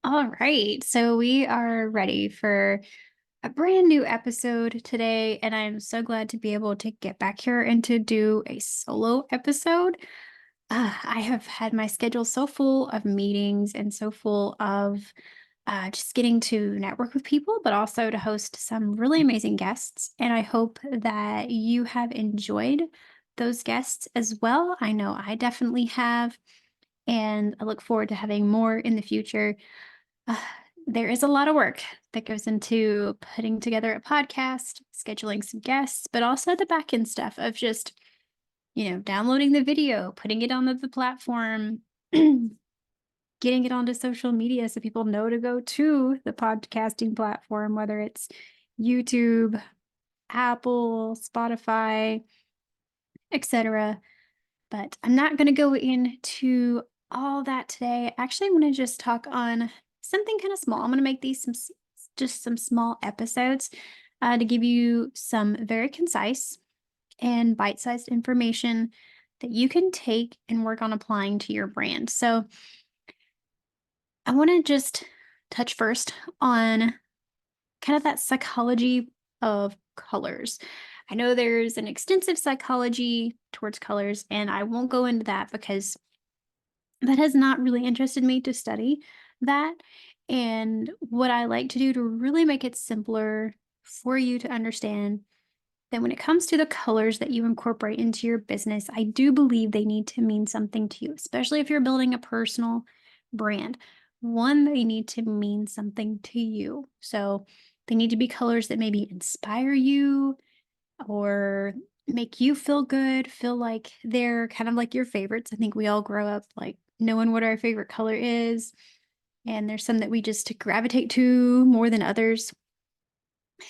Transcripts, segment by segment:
All right. So we are ready for a brand new episode today. And I'm so glad to be able to get back here and to do a solo episode. I have had my schedule so full of meetings and so full of just getting to network with people, but also to host some really amazing guests. And I hope that you have enjoyed those guests as well. I know I definitely have. And I look forward to having more in the future. Uh, there is a lot of work that goes into putting together a podcast, scheduling some guests, but also the back end stuff of just, downloading the video, putting it on the platform, getting it onto social media so people know to go to the podcasting platform, whether it's YouTube, Apple, Spotify, etc. But I'm not going to go into all that today. Actually, I'm going to just talk on something kind of small. I'm going to make these just some small episodes to give you some very concise and bite-sized information that you can take and work on applying to your brand. So I want to just touch first on kind of that psychology of colors. I know there's an extensive psychology towards colors, and I won't go into that because that has not really interested me to study that. And what I like to do to really make it simpler for you to understand that when it comes to the colors that you incorporate into your business, I do believe they need to mean something to you, especially if you're building a personal brand. One, they need to mean something to you. So they need to be colors that maybe inspire you or make you feel good, feel like they're kind of like your favorites. I think we all grow up like knowing what our favorite color is. And there's some that we just gravitate to more than others.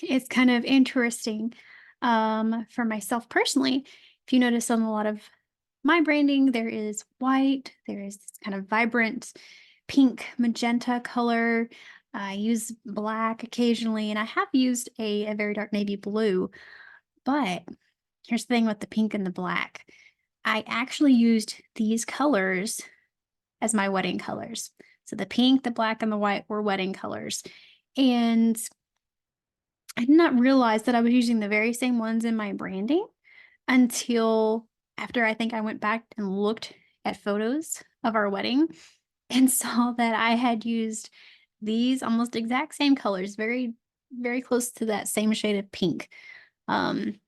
It's kind of interesting for myself personally. If you notice on a lot of my branding, there is white, there is this kind of vibrant pink, magenta color. I use black occasionally, and I have used a very dark navy blue. But here's the thing with the pink and the black. I actually used these colors as my wedding colors. So the pink, the black, and the white were wedding colors. And I did not realize that I was using the very same ones in my branding until after I think I went back and looked at photos of our wedding and saw that I had used these almost exact same colors, very, very close to that same shade of pink. Um,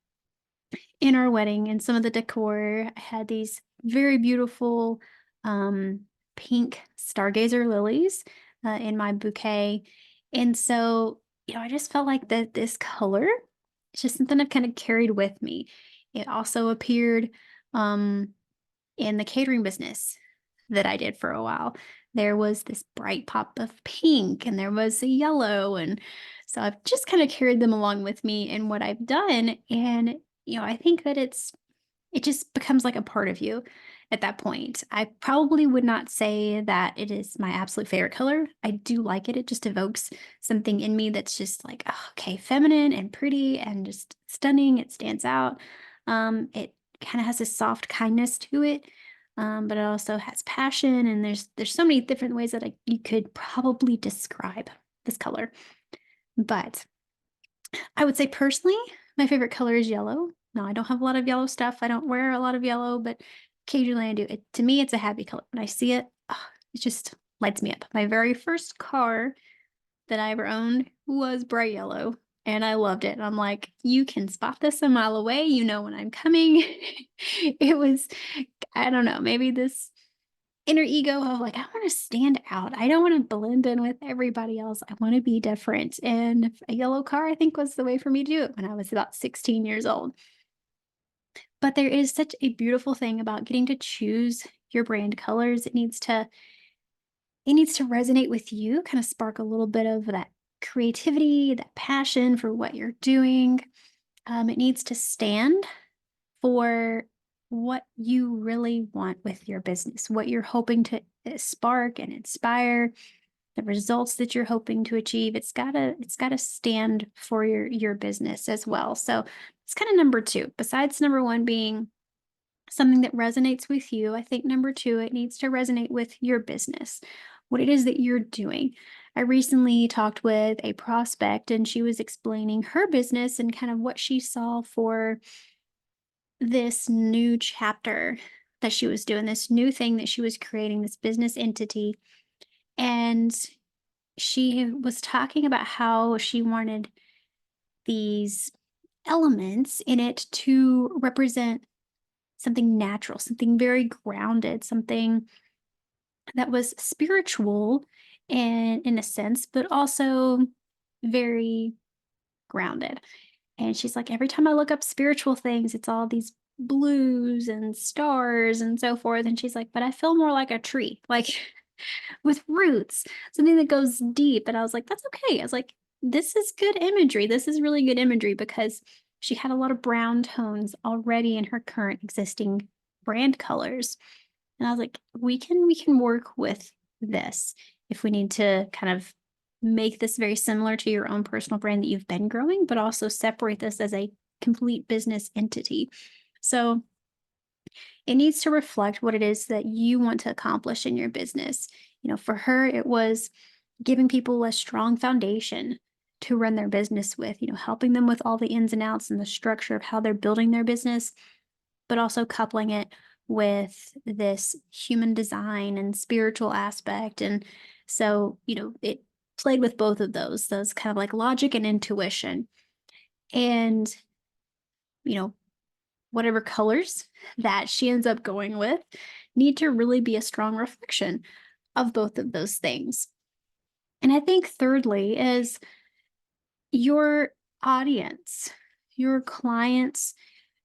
in our wedding and some of the decor, I had these very beautiful um, pink stargazer lilies in my bouquet. And so, I just felt like that this color is just something I've kind of carried with me. It also appeared um, in the catering business that I did for a while. There was this bright pop of pink and there was a yellow. And so I've just kind of carried them along with me in what I've done. And I think that it just becomes like a part of you at that point. I probably would not say that it is my absolute favorite color. I do like it. It just evokes something in me that's just like, oh, okay, feminine and pretty and just stunning. It stands out. It kind of has a soft kindness to it. But it also has passion, and there's so many different ways that you could probably describe this color. But I would say personally, my favorite color is yellow. No, I don't have a lot of yellow stuff. I don't wear a lot of yellow, but occasionally I do. To me, it's a happy color. When I see it, it just lights me up. My very first car that I ever owned was bright yellow, and I loved it. And I'm like, you can spot this a mile away. You know when I'm coming. It was, I don't know, maybe this inner ego of like, I want to stand out. I don't want to blend in with everybody else. I want to be different. And a yellow car, I think, was the way for me to do it when I was about 16 years old. But there is such a beautiful thing about getting to choose your brand colors. It needs to resonate with you, kind of spark a little bit of that creativity, that passion for what you're doing. It needs to stand for what you really want with your business, what you're hoping to spark and inspire, the results that you're hoping to achieve. It's gotta stand for your business as well. So it's kind of number two. Besides number one being something that resonates with you, I think number two, it needs to resonate with your business. what it is that you're doing. I recently talked with a prospect and she was explaining her business and kind of what she saw for this new chapter that she was doing, this new thing that she was creating, this business entity. And she was talking about how she wanted these elements in it to represent something natural, something very grounded, something that was spiritual and in a sense, but also very grounded. And she's like, every time I look up spiritual things, it's all these blues and stars and so forth. And she's like, but I feel more like a tree, like with roots, something that goes deep. And I was like, that's okay. I was like, this is good imagery. This is really good imagery because she had a lot of brown tones already in her current existing brand colors. And I was like, we can work with this if we need to kind of make this very similar to your own personal brand that you've been growing, but also separate this as a complete business entity. So it needs to reflect what it is that you want to accomplish in your business. For her, it was giving people a strong foundation to run their business with, helping them with all the ins and outs and the structure of how they're building their business, but also coupling it with this human design and spiritual aspect. And so, it played with both of those kind of like logic and intuition. And, you know, whatever colors that she ends up going with need to really be a strong reflection of both of those things. And I think thirdly is your audience, your clients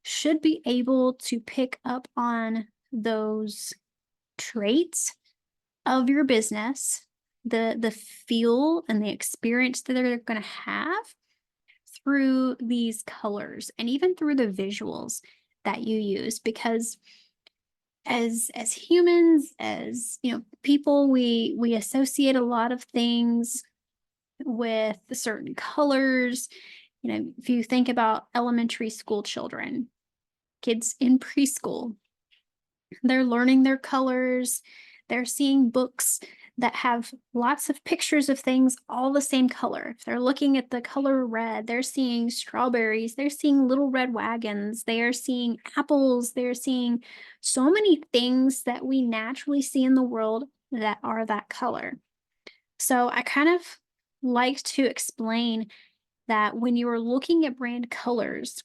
should be able to pick up on those traits of your business, the feel and the experience that they're going to have through these colors and even through the visuals that you use, because as humans, as people, we associate a lot of things with certain colors. If you think about elementary school children, kids in preschool, they're learning their colors. They're seeing books that have lots of pictures of things all the same color. If they're looking at the color red, they're seeing strawberries, they're seeing little red wagons, they are seeing apples, they're seeing so many things that we naturally see in the world that are that color. So I kind of like to explain that when you are looking at brand colors,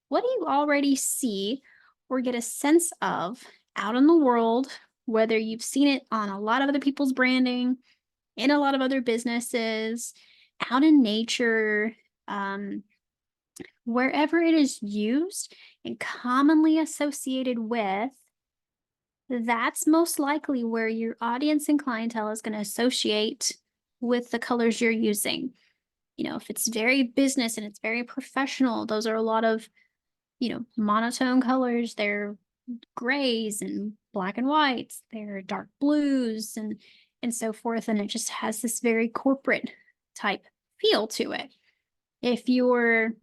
what do you already see or get a sense of out in the world, whether you've seen it on a lot of other people's branding, in a lot of other businesses, out in nature, um, wherever it is used and commonly associated with, that's most likely where your audience and clientele is going to associate with the colors you're using. If it's very business and it's very professional, those are a lot of monotone colors. They're grays and black and whites. They're dark blues and so forth. And it just has this very corporate type feel to it. If you're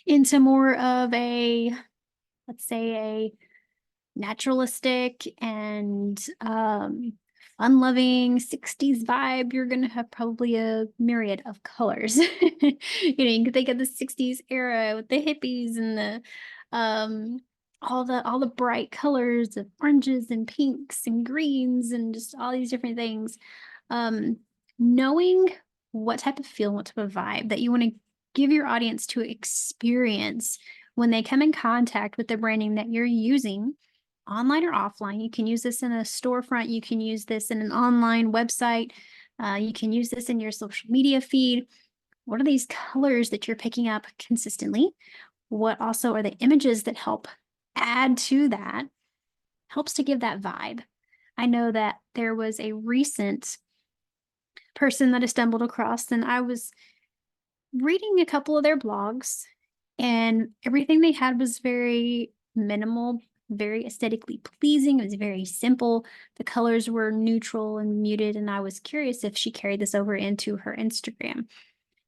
into more of a, let's say, a naturalistic and fun-loving 60s vibe, you're gonna have probably a myriad of colors. You can think of the 60s era with the hippies and the all the bright colors of oranges and pinks and greens and just all these different things. Um, Knowing what type of feel, what type of vibe that you want to give your audience to experience when they come in contact with the branding that you're using, online or offline. You can use this in a storefront. You can use this in an online website. You can use this in your social media feed. What are these colors that you're picking up consistently? What also are the images that help add to that? Helps to give that vibe. I know that there was a recent person that I stumbled across, and I was reading a couple of their blogs, and everything they had was very minimal, very aesthetically pleasing. It was very simple. The colors were neutral and muted, and I was curious if she carried this over into her Instagram.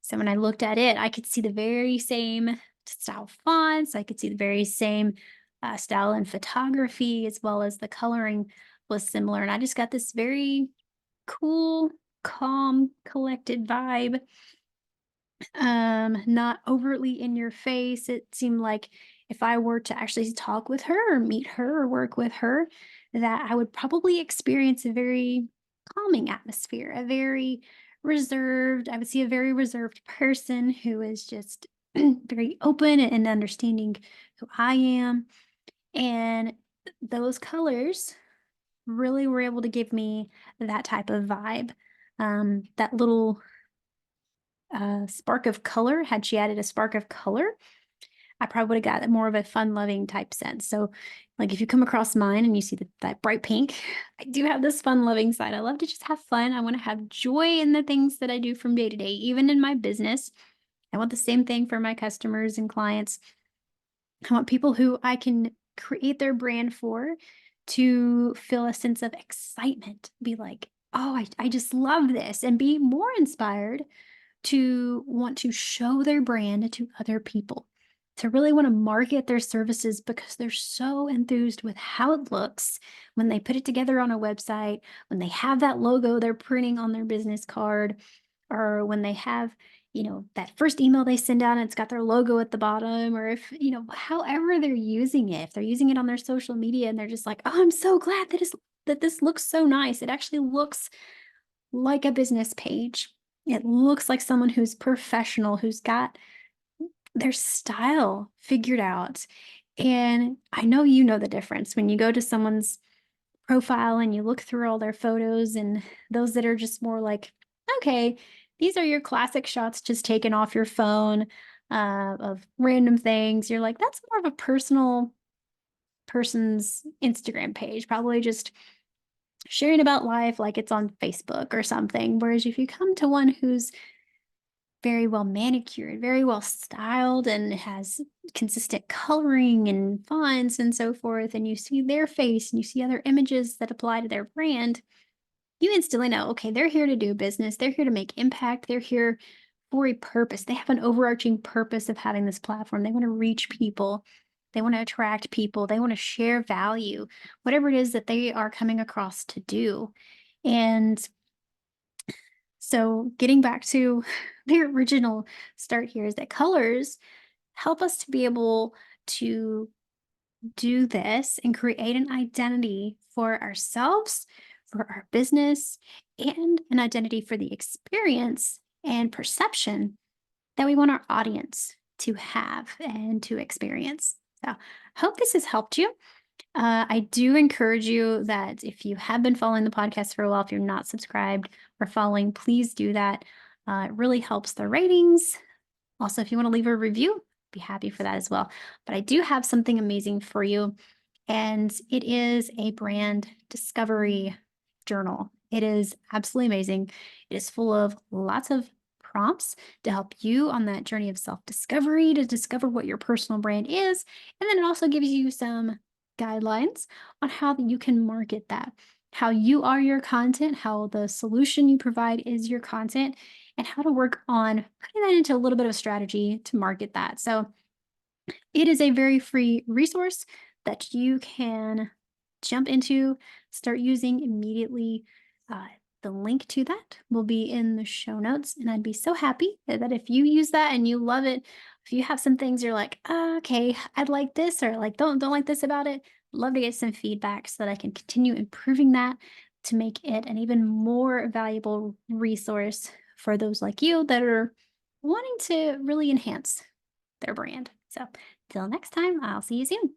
So when I looked at it, I could see the very same style fonts. I could see the very same style in photography, as well as the coloring was similar. And I just got this very cool, calm, collected vibe. Not overtly in your face. It seemed like if I were to actually talk with her or meet her or work with her, that I would probably experience a very calming atmosphere, a very reserved, I would see a very reserved person who is just very open and understanding who I am. And those colors really were able to give me that type of vibe. That little spark of color, had she added a spark of color, I probably would have got more of a fun-loving type sense. So, like, if you come across mine and you see that bright pink, I do have this fun-loving side. I love to just have fun. I want to have joy in the things that I do from day to day, even in my business. I want the same thing for my customers and clients. I want people who I can create their brand for to feel a sense of excitement, be like, oh, I just love this, and be more inspired to want to show their brand to other people, to really want to market their services because they're so enthused with how it looks when they put it together on a website, when they have that logo they're printing on their business card, or when they have, that first email they send out and it's got their logo at the bottom, or if, however they're using it, if they're using it on their social media and they're just like, oh, I'm so glad that this looks so nice. It actually looks like a business page. It looks like someone who's professional, who's got their style figured out. And I know you know the difference when you go to someone's profile and you look through all their photos and those that are just more like, okay, these are your classic shots just taken off your phone of random things. You're like, that's more of a personal person's Instagram page, probably just sharing about life like it's on Facebook or something. Whereas if you come to one who's very well manicured, very well styled, and has consistent coloring and fonts and so forth, and you see their face and you see other images that apply to their brand, you instantly know, okay, they're here to do business. They're here to make impact. They're here for a purpose. They have an overarching purpose of having this platform. They want to reach people. They want to attract people. They want to share value, whatever it is that they are coming across to do. And so, getting back to the original start here is that colors help us to be able to do this and create an identity for ourselves, for our business, and an identity for the experience and perception that we want our audience to have and to experience. So, I hope this has helped you. I do encourage you that if you have been following the podcast for a while, if you're not subscribed or following, please do that. It really helps the ratings. Also, if you want to leave a review, be happy for that as well. But I do have something amazing for you, and it is a brand discovery journal. It is absolutely amazing. It is full of lots of prompts to help you on that journey of self discovery, to discover what your personal brand is. And then it also gives you some guidelines on how you can market that, how you are your content, how the solution you provide is your content, and how to work on putting that into a little bit of a strategy to market that. So, it is a very free resource that you can jump into, start using immediately. Uh, the link to that will be in the show notes. And I'd be so happy that if you use that and you love it, if you have some things you're like, okay, I'd like this, or like, don't like this about it, love to get some feedback so that I can continue improving that to make it an even more valuable resource for those like you that are wanting to really enhance their brand. So, till next time, I'll see you soon.